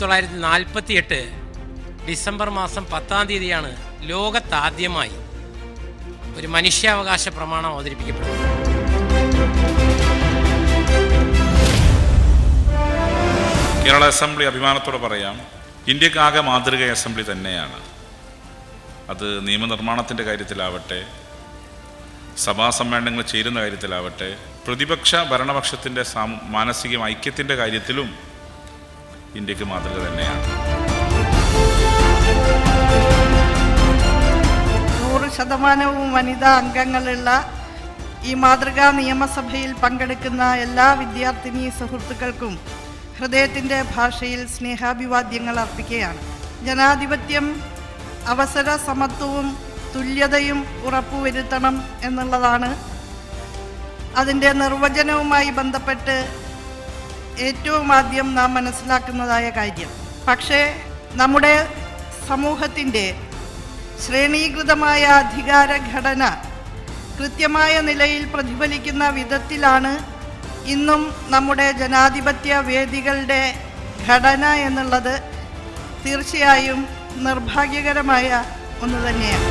1948 December മാസം 10-ാം തീയതിയാണ് ലോകത്താദ്യമായി ഒരു മനുഷ്യാവകാശ പ്രമാണം അവതരിപ്പിക്കപ്പെടുന്നത്. കേരള അസംബ്ലി അഭിമാനത്തോടെ പറയാം, ഇന്ത്യക്കാകെ മാതൃക അസംബ്ലി തന്നെയാണ്. അത് നിയമനിർമ്മാണത്തിൻ്റെ കാര്യത്തിലാവട്ടെ, സഭാ സമ്മേളനങ്ങൾ ചേരുന്ന കാര്യത്തിലാവട്ടെ, പ്രതിപക്ഷ ഭരണപക്ഷത്തിൻ്റെ മാനസിക ഐക്യത്തിൻ്റെ കാര്യത്തിലും ഇന്ത്യക്ക് മാതൃക തന്നെയാണ്. 100% വനിതാ അംഗങ്ങളുള്ള ഈ മാതൃകാ നിയമസഭയിൽ പങ്കെടുക്കുന്ന എല്ലാ വിദ്യാർത്ഥിനി സുഹൃത്തുക്കൾക്കും ഹൃദയത്തിൻ്റെ ഭാഷയിൽ സ്നേഹാഭിവാദ്യങ്ങൾ അർപ്പിക്കുകയാണ്. ജനാധിപത്യം അവസര സമത്വവും തുല്യതയും ഉറപ്പുവരുത്തണം എന്നുള്ളതാണ് അതിൻ്റെ നിർവചനവുമായി ബന്ധപ്പെട്ട് ഏറ്റവും ആദ്യം നാം മനസ്സിലാക്കുന്നതായ കാര്യം. പക്ഷേ നമ്മുടെ സമൂഹത്തിൻ്റെ ശ്രേണീകൃതമായ അധികാരഘടന കൃത്യമായ നിലയിൽ പ്രതിഫലിക്കുന്ന വിധത്തിലാണ് ഇന്നും നമ്മുടെ ജനാധിപത്യ വേദികളുടെ ഘടന എന്നുള്ളത് തീർച്ചയായും നിർഭാഗ്യകരമായ ഒന്ന് തന്നെയാണ്.